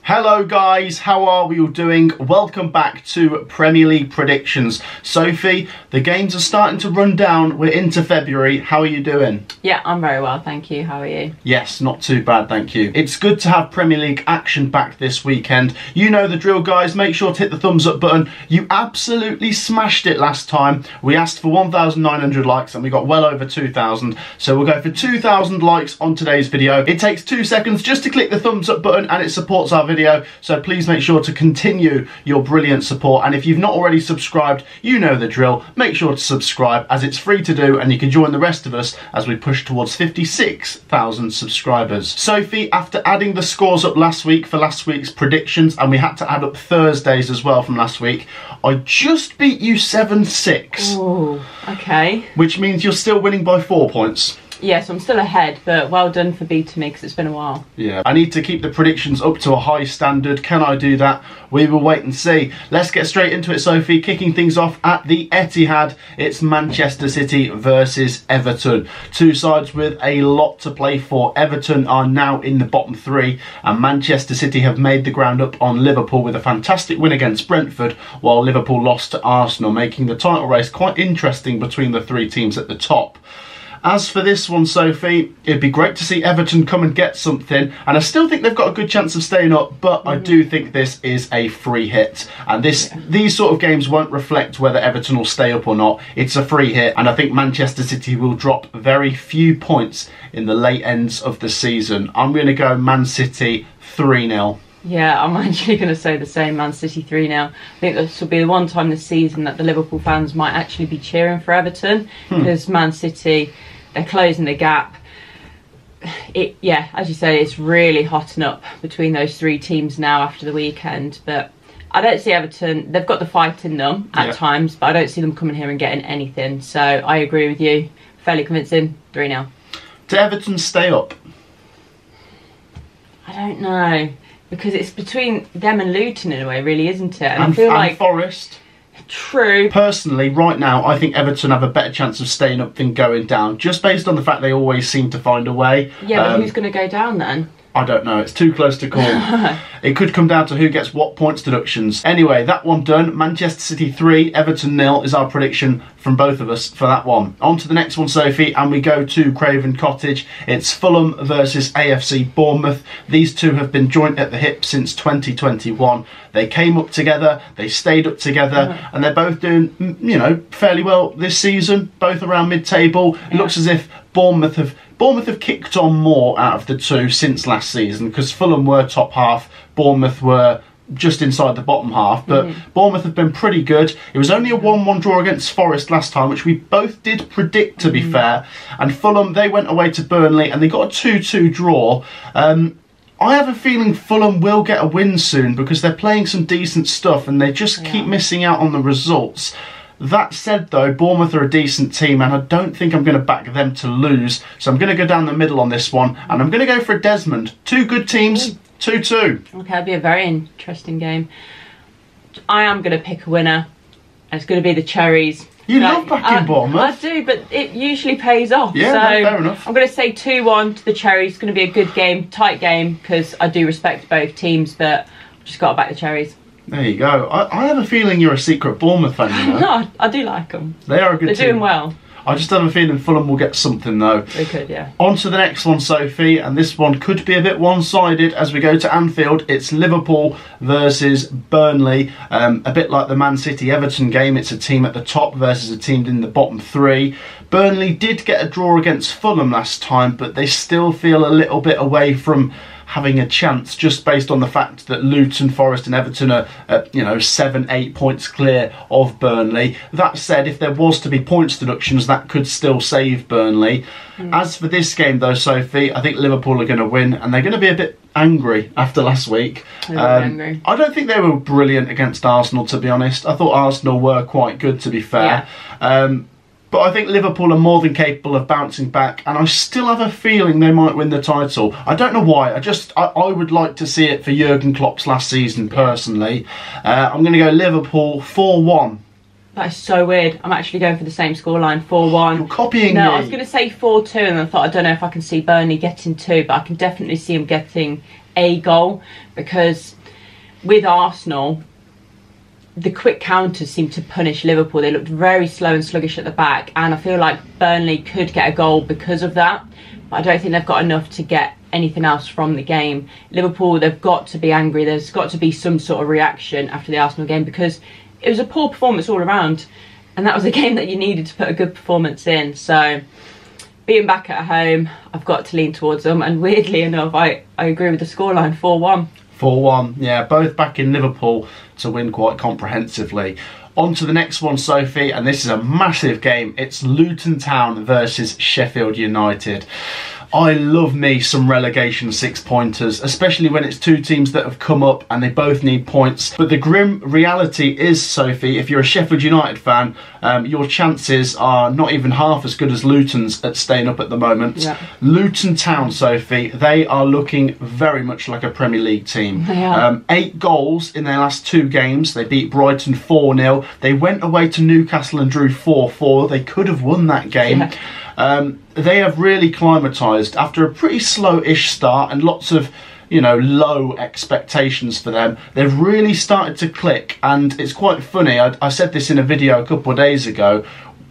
Hello guys, how are we all doing? Welcome back to Premier League predictions. Sophie, the games are starting to run down. We're into February. How are you doing? Yeah, I'm very well, thank you. How are you? Yes, not too bad, thank you. It's good to have Premier League action back this weekend. You know the drill, guys. Make sure to hit the thumbs up button. You absolutely smashed it last time. We asked for 1,900 likes and we got well over 2,000. So we'll go for 2,000 likes on today's video. It takes 2 seconds just to click the thumbs up button and it supports our video. So please make sure to continue your brilliant support, and if you've not already subscribed, you know the drill. Make sure to subscribe as it's free to do, and you can join the rest of us as we push towards 56,000 subscribers. Sophie, after adding the scores up last week for last week's predictions, and we had to add up Thursdays as well from last week, I just beat you 7-6. Oh, okay. Which means you're still winning by 4 points. Yes, I'm still ahead, but well done for beating me because it's been a while. Yeah, I need to keep the predictions up to a high standard. Can I do that? We will wait and see. Let's get straight into it, Sophie. Kicking things off at the Etihad, it's Manchester City versus Everton. Two sides with a lot to play for. Everton are now in the bottom three, and Manchester City have made the ground up on Liverpool with a fantastic win against Brentford, while Liverpool lost to Arsenal, making the title race quite interesting between the three teams at the top. As for this one, Sophie, it'd be great to see Everton come and get something, and I still think they've got a good chance of staying up, but I do think this is a free hit, and these sort of games won't reflect whether Everton will stay up or not. It's a free hit, and I think Manchester City will drop very few points in the late ends of the season. I'm going to go Man City 3-0. Yeah, I'm actually going to say the same, Man City 3-0. I think this will be the one time this season that the Liverpool fans might actually be cheering for Everton, because Man City, they're closing the gap. Yeah, as you say, it's really hotting up between those three teams now after the weekend. But I don't see Everton, they've got the fight in them at times, but I don't see them coming here and getting anything. So I agree with you, fairly convincing, 3-0. Do Everton stay up? I don't know, because it's between them and Luton in a way, really, isn't it? And I feel like Forest. True. Personally, right now, I think Everton have a better chance of staying up than going down, just based on the fact they always seem to find a way. Yeah, but who's going to go down then? I don't know, it's too close to call. It could come down to who gets what points deductions. Anyway, that one done. Manchester City 3, Everton 0 is our prediction from both of us for that one. On to the next one, Sophie, and we go to Craven Cottage. It's Fulham versus AFC Bournemouth. These two have been joint at the hip since 2021. They came up together, they stayed up together, and they're both doing, you know, fairly well this season, both around mid-table. It looks as if Bournemouth have kicked on more out of the two since last season, because Fulham were top half, Bournemouth were just inside the bottom half, but Bournemouth have been pretty good. It was only a 1-1 draw against Forest last time, which we both did predict, to be fair, and Fulham, they went away to Burnley and they got a 2-2 draw. I have a feeling Fulham will get a win soon because they're playing some decent stuff and they just keep missing out on the results. That said though, Bournemouth are a decent team and I don't think I'm going to back them to lose. So I'm going to go down the middle on this one and I'm going to go for a Desmond. Two good teams, 2-2. Okay, it'll be a very interesting game. I am going to pick a winner. It's going to be the Cherries. You love backing Bournemouth. I do, but it usually pays off. Yeah, so no, fair enough. I'm going to say 2-1 to the Cherries. It's going to be a good game, tight game, because I do respect both teams, but I've just got to back the Cherries. There you go. I have a feeling you're a secret Bournemouth fan, you know? No, I do like them. They are a good team. They're doing well. I just have a feeling Fulham will get something though. They could, yeah. On to the next one, Sophie, and this one could be a bit one-sided as we go to Anfield. It's Liverpool versus Burnley. A bit like the Man City-Everton game, it's a team at the top versus a team in the bottom three. Burnley did get a draw against Fulham last time, but they still feel a little bit away from having a chance, just based on the fact that Luton, Forest and Everton are 7-8 points clear of Burnley. That said, if there was to be points deductions, that could still save Burnley. As for this game though, Sophie, I think Liverpool are going to win and they're going to be a bit angry after last week. Angry. I don't think they were brilliant against Arsenal, to be honest. I thought Arsenal were quite good, to be fair. But I think Liverpool are more than capable of bouncing back, and I still have a feeling they might win the title. I don't know why. I would like to see it for Jurgen Klopp's last season, personally. I'm going to go Liverpool 4-1. That is so weird. I'm actually going for the same scoreline, 4-1. You're copying me. No, I was going to say 4-2, and I thought, I don't know if I can see Burnley getting 2, but I can definitely see them getting a goal, because with Arsenal, the quick counters seemed to punish Liverpool. They looked very slow and sluggish at the back, and I feel like Burnley could get a goal because of that, but I don't think they've got enough to get anything else from the game. Liverpool, they've got to be angry. There's got to be some sort of reaction after the Arsenal game, because it was a poor performance all around, and that was a game that you needed to put a good performance in. So being back at home, I've got to lean towards them, and weirdly enough, I agree with the scoreline, 4-1. 4-1, yeah, both back in Liverpool to win quite comprehensively. On to the next one, Sophie, and this is a massive game. It's Luton Town versus Sheffield United. I love me some relegation six-pointers, especially when it's two teams that have come up and they both need points. But the grim reality is, Sophie, if you're a Sheffield United fan, your chances are not even half as good as Luton's at staying up at the moment. Yeah. Luton Town, Sophie, they are looking very much like a Premier League team. They are. 8 goals in their last 2 games. They beat Brighton 4-0. They went away to Newcastle and drew 4-4. They could have won that game. Yeah. They have really climatised after a pretty slow-ish start and lots of, low expectations for them. They've really started to click, and it's quite funny. I said this in a video a couple of days ago.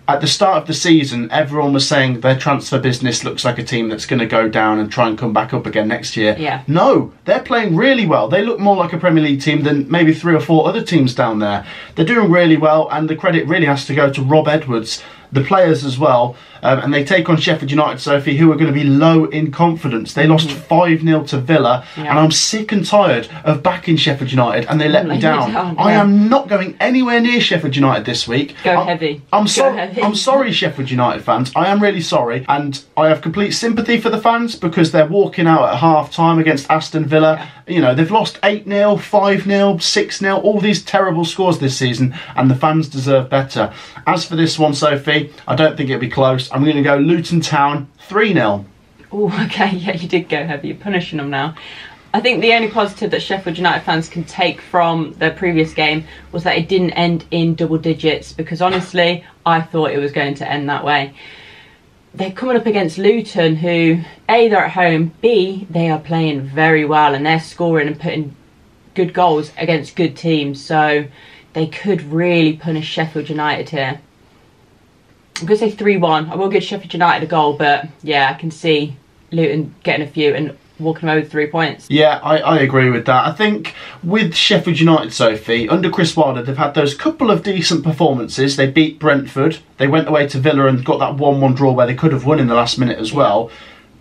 At the start of the season, everyone was saying their transfer business looks like a team that's going to go down and try and come back up again next year. Yeah. No, they're playing really well. They look more like a Premier League team than maybe 3 or 4 other teams down there. They're doing really well, and the credit really has to go to Rob Edwards, the players as well. And they take on Sheffield United, Sophie, who are going to be low in confidence. They lost 5-0 to Villa, and I'm sick and tired of backing Sheffield United, and they let me down. I am not going anywhere near Sheffield United this week. Go heavy. I'm sorry, Sheffield United fans. I am really sorry, and I have complete sympathy for the fans because they're walking out at half-time against Aston Villa. Yeah. They've lost 8-0, 5-0, 6-0, all these terrible scores this season, and the fans deserve better. As for this one, Sophie, I don't think it'll be close. I'm going to go Luton Town 3-0. Oh, okay, yeah, you did go heavy. You're punishing them now. I think the only positive that Sheffield United fans can take from their previous game was that it didn't end in double digits, because honestly, I thought it was going to end that way. They're coming up against Luton, who, A, they're at home, B, they are playing very well, and they're scoring and putting good goals against good teams, so they could really punish Sheffield United here. I'm going to say 3-1. I will give Sheffield United a goal, but yeah, I can see Luton getting a few and walking away with 3 points. Yeah, I agree with that. I think with Sheffield United, Sophie, under Chris Wilder, they've had those couple of decent performances. They beat Brentford. They went away to Villa and got that 1-1 draw where they could have won in the last minute as well.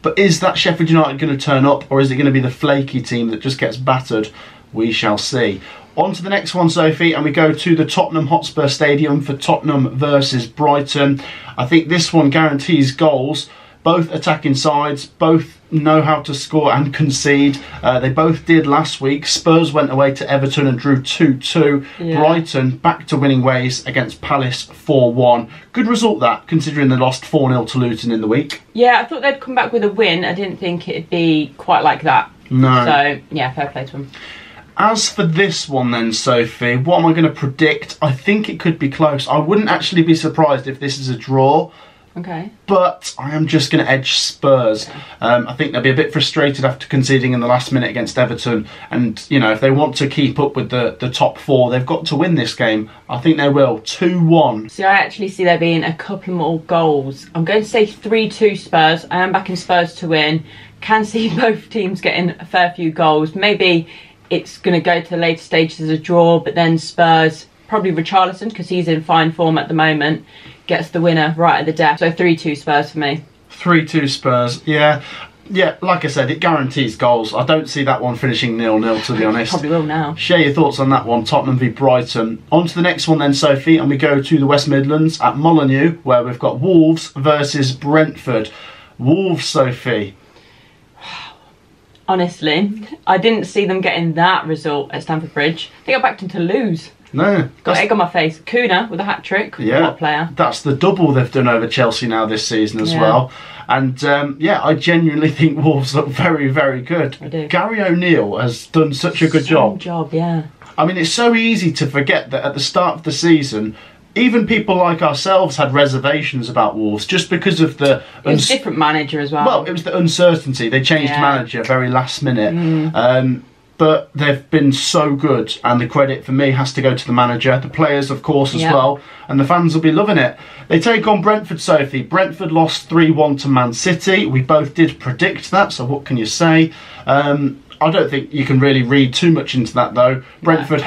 But is that Sheffield United going to turn up, or is it going to be the flaky team that just gets battered? We shall see. On to the next one, Sophie, and we go to the Tottenham Hotspur Stadium for Tottenham versus Brighton. I think this one guarantees goals. Both attacking sides, both know how to score and concede. They both did last week. Spurs went away to Everton and drew 2-2. Yeah. Brighton back to winning ways against Palace 4-1. Good result that, considering they lost 4-0 to Luton in the week. Yeah, I thought they'd come back with a win. I didn't think it'd be quite like that. No. So, yeah, fair play to them. As for this one then, Sophie, what am I going to predict? I think it could be close. I wouldn't actually be surprised if this is a draw. Okay. But I am just going to edge Spurs. Okay. I think they'll be a bit frustrated after conceding in the last minute against Everton. And, if they want to keep up with the top 4, they've got to win this game. I think they will. 2-1. So I actually see there being a couple more goals. I'm going to say 3-2 Spurs. I am backing Spurs to win. Can see both teams getting a fair few goals. Maybe it's going to go to the later stages as a draw, but then Spurs, probably Richarlison, because he's in fine form at the moment, gets the winner right at the death. So 3-2 Spurs for me. 3-2 Spurs, yeah. Yeah, like I said, it guarantees goals. I don't see that one finishing 0-0, to be honest. Probably will now. Share your thoughts on that one, Tottenham v Brighton. On to the next one then, Sophie, and we go to the West Midlands at Molineux, where we've got Wolves versus Brentford. Wolves, Sophie. Honestly, I didn't see them getting that result at Stamford Bridge. I think I backed them to lose. No. Got egg on my face. Kuna with a hat-trick. Yeah. What a player. That's the double they've done over Chelsea now this season as well. And, I genuinely think Wolves look very, very good. I do. Gary O'Neill has done such a good job. Yeah. I mean, it's so easy to forget that at the start of the season, even people like ourselves had reservations about Wolves just because of the... It was a different manager as well. Well, it was the uncertainty. They changed manager very last minute. But they've been so good, and the credit for me has to go to the manager, the players, of course, as well, and the fans will be loving it. They take on Brentford, Sophie. Brentford lost 3-1 to Man City. We both did predict that, so what can you say? I don't think you can really read too much into that, though. Brentford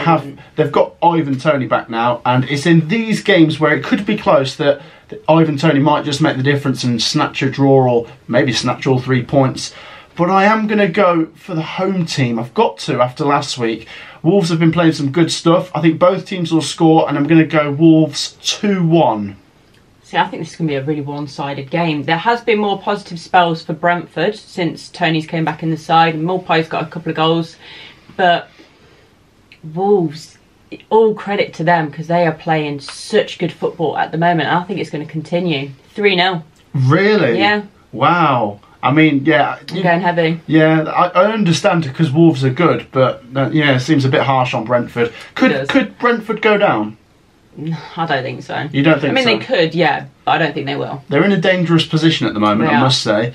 they've got Ivan Toney back now, and it's in these games where it could be close that Ivan Toney might just make the difference and snatch a draw, or maybe snatch all 3 points. But I am going to go for the home team. I've got to after last week. Wolves have been playing some good stuff. I think both teams will score, and I'm going to go Wolves 2-1. See, I think this is going to be a really one-sided game. There has been more positive spells for Brentford since Tony's came back in the side. Mulpai's got a couple of goals. But Wolves, all credit to them because they are playing such good football at the moment. I think it's going to continue. 3-0. Really? Yeah. Wow. I mean, yeah. I'm going heavy. Yeah, I understand because Wolves are good, but yeah, it seems a bit harsh on Brentford. Could Brentford go down? I don't think so. You don't think so? I mean, they could, yeah, but I don't think they will. They're in a dangerous position at the moment, I must say.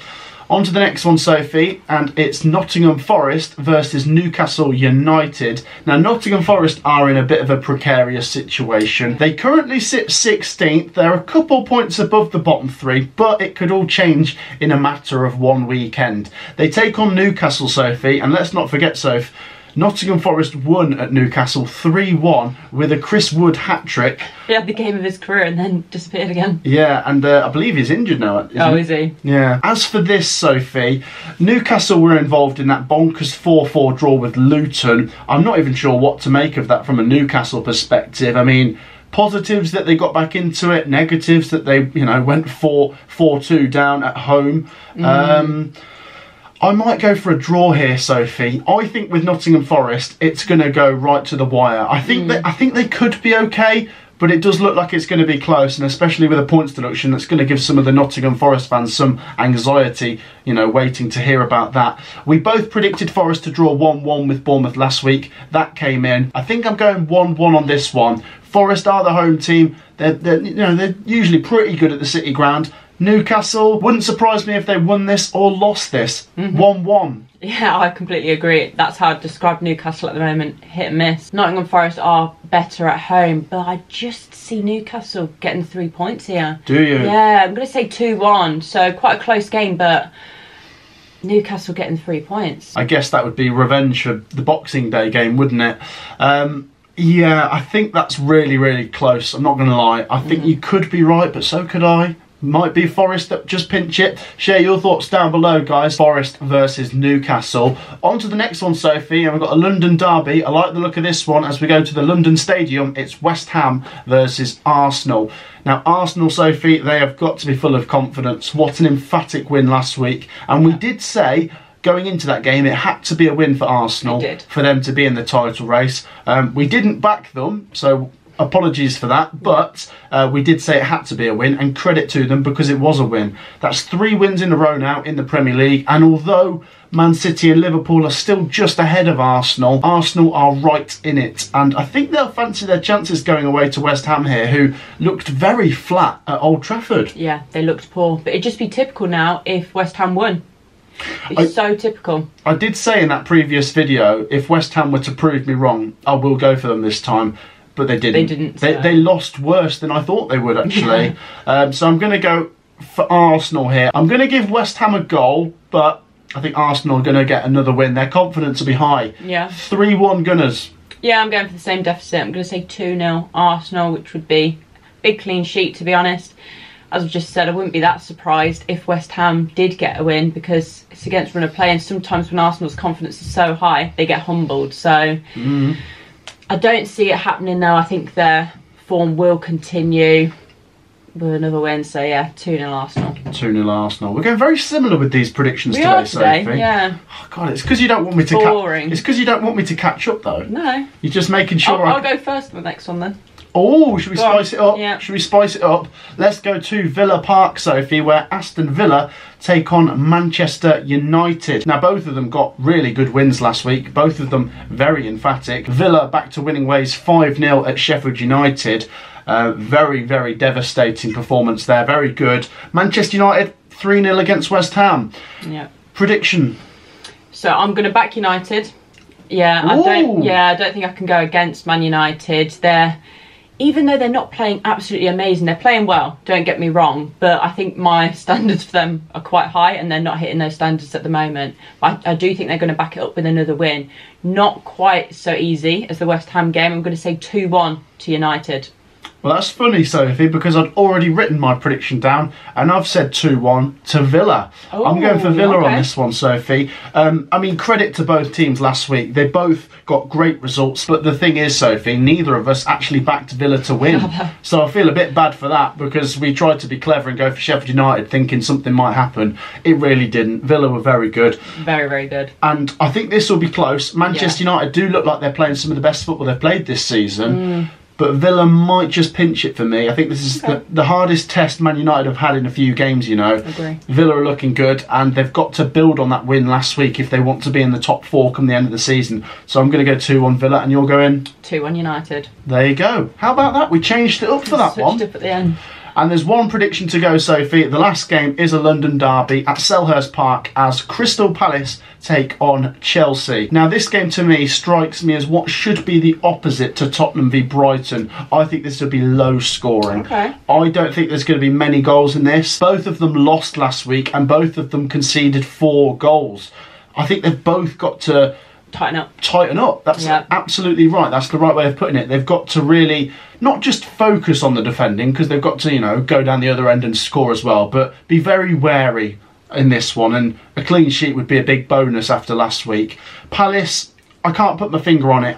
On to the next one, Sophie, and it's Nottingham Forest versus Newcastle United. Now, Nottingham Forest are in a bit of a precarious situation. They currently sit 16th. They're a couple points above the bottom 3, but it could all change in a matter of one weekend. They take on Newcastle, Sophie, and let's not forget, Soph, Nottingham Forest won at Newcastle 3-1 with a Chris Wood hat-trick. He had the game of his career and then disappeared again. Yeah, and I believe he's injured now. Is he? Yeah. As for this, Sophie, Newcastle were involved in that bonkers 4-4 draw with Luton. I'm not even sure what to make of that from a Newcastle perspective. I mean, positives that they got back into it, negatives that they, went 4-2 down at home. I might go for a draw here, Sophie. I think with Nottingham Forest, it's going to go right to the wire. I think they could be okay, but it does look like it's going to be close, and especially with a points deduction, that's going to give some of the Nottingham Forest fans some anxiety, waiting to hear about that. We both predicted Forest to draw 1-1 with Bournemouth last week. That came in. I think I'm going 1-1 on this one. Forest are the home team. They're usually pretty good at the City ground. Newcastle, wouldn't surprise me if they won this or lost this. 1-1. Yeah, I completely agree. That's how I'd describe Newcastle at the moment. Hit and miss. Nottingham Forest are better at home, but I just see Newcastle getting 3 points here. Do you? Yeah, I'm going to say 2-1. So quite a close game, but Newcastle getting 3 points. I guess that would be revenge for the Boxing Day game, wouldn't it? Yeah, I think that's really, really close. I'm not going to lie. I think you could be right, but so could I. Might be Forest that just pinch it. Share your thoughts down below, guys. Forest versus Newcastle. On to the next one, Sophie, and we've got a London derby. I like the look of this one as we go to the London Stadium. It's West Ham versus Arsenal. Now, Arsenal, Sophie, they have got to be full of confidence. What an emphatic win last week. And we did say, going into that game, it had to be a win for Arsenal for them to be in the title race. We didn't back them, so apologies for that, but we did say it had to be a win, and credit to them because it was a win. That's 3 wins in a row now in the Premier League, and although Man City and Liverpool are still just ahead of Arsenal, Arsenal are right in it, and I think they'll fancy their chances going away to West Ham here, who looked very flat at Old Trafford. Yeah, they looked poor, but it'd just be typical now if West Ham won. It's so typical. I did say in that previous video, if West Ham were to prove me wrong, I will go for them this time. But they didn't. They lost worse than I thought they would, actually. So I'm going to go for Arsenal here. I'm going to give West Ham a goal, but I think Arsenal are going to get another win. Their confidence will be high. Yeah. 3-1 Gunners. Yeah, I'm going for the same deficit. I'm going to say 2-0 Arsenal, which would be a big clean sheet, to be honest. As I've just said, I wouldn't be that surprised if West Ham did get a win because it's against run of play, and sometimes when Arsenal's confidence is so high, they get humbled. So I don't see it happening now. I think their form will continue with another win. So yeah, 2-0 Arsenal. 2-0 Arsenal. We're going very similar with these predictions today, Sophie. Yeah. Oh God, it's because you don't want me to. Boring. It's because you don't want me to catch up, though. No. You're just making sure. I'll go first on the next one then. Oh, should we spice it up? Yeah. Should we spice it up? Let's go to Villa Park, Sophie, where Aston Villa take on Manchester United. Now, both of them got really good wins last week. Both of them very emphatic. Villa back to winning ways 5-0 at Sheffield United. Very, very devastating performance there. Very good. Manchester United 3-0 against West Ham. Yeah. Prediction? So I'm going to back United. Yeah, I don't think I can go against Man United. Even though they're not playing absolutely amazing, they're playing well, don't get me wrong, but I think my standards for them are quite high and they're not hitting those standards at the moment. I do think they're going to back it up with another win. Not quite so easy as the West Ham game. I'm going to say 2-1 to United. Well, that's funny, Sophie, because I'd already written my prediction down and I've said 2-1 to Villa. Oh, I'm going for Villa okay. on this one, Sophie. I mean, credit to both teams last week. They both got great results, but the thing is, Sophie, neither of us actually backed Villa to win. So I feel a bit bad for that because we tried to be clever and go for Sheffield United thinking something might happen. It really didn't. Villa were very good. Very, very good. And I think this will be close. Manchester United do look like they're playing some of the best football they've played this season. But Villa might just pinch it for me. I think this is the hardest test Man United have had in a few games, you know. Agree. Villa are looking good and they've got to build on that win last week if they want to be in the top 4 come the end of the season. So I'm going to go 2-1 Villa and you're going? 2-1 United. There you go. How about that? We changed it up for that one. Switched up at the end. And there's one prediction to go, Sophie. The last game is a London derby at Selhurst Park as Crystal Palace take on Chelsea. Now, this game to me strikes me as what should be the opposite to Tottenham v Brighton. I think this would be low scoring. Okay. I don't think there's going to be many goals in this. Both of them lost last week and both of them conceded 4 goals. I think they've both got to tighten up. That's absolutely right. That's the right way of putting it. They've got to really not just focus on the defending because they've got to, you know, go down the other end and score as well, but be very wary in this one, and a clean sheet would be a big bonus after last week. Palace, I can't put my finger on it.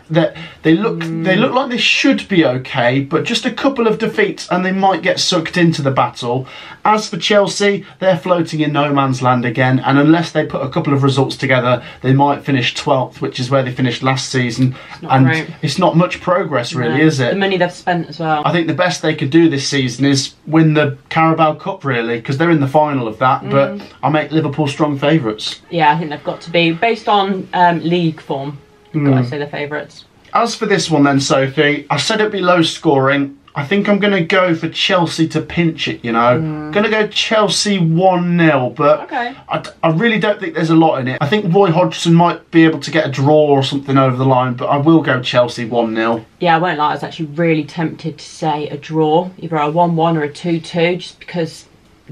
They look like they should be okay, but just a couple of defeats and they might get sucked into the battle. As for Chelsea, they're floating in no man's land again, and unless they put a couple of results together, they might finish 12th, which is where they finished last season. It's not much progress, really, is it? The money they've spent as well. I think the best they could do this season is win the Carabao Cup, really, because they're in the final of that, but I make Liverpool strong favourites. Yeah, I think they've got to be, based on league form, you've got to say they're favourites. As for this one then, Sophie, I said it'd be low scoring. I think I'm going to go for Chelsea to pinch it, you know. I'm going to go Chelsea 1-0, but I really don't think there's a lot in it. I think Roy Hodgson might be able to get a draw or something over the line, but I will go Chelsea 1-0. Yeah, I won't lie, I was actually really tempted to say a draw, either a 1-1 or a 2-2, just because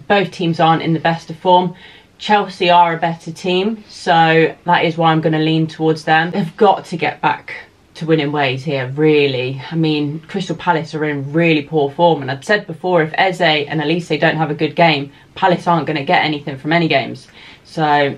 both teams aren't in the best of form. Chelsea are a better team, so that is why I'm going to lean towards them. They've got to get back to winning ways here, really. I mean, Crystal Palace are in really poor form, and I'd said before, if Eze and Elise don't have a good game, Palace aren't going to get anything from any games. So,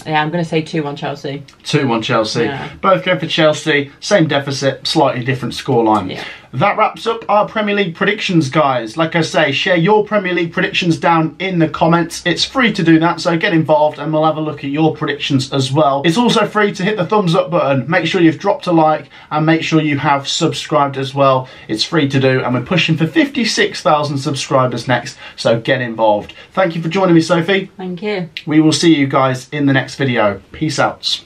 yeah, I'm going to say 2-1 Chelsea. 2-1 Chelsea. Yeah. Both go for Chelsea, same deficit, slightly different scoreline. Yeah. That wraps up our Premier League predictions, guys. Like I say, share your Premier League predictions down in the comments. It's free to do that, so get involved and we'll have a look at your predictions as well. It's also free to hit the thumbs up button. Make sure you've dropped a like and make sure you have subscribed as well. It's free to do and we're pushing for 56,000 subscribers next, so get involved. Thank you for joining me, Sophie. Thank you. We will see you guys in the next video. Peace out.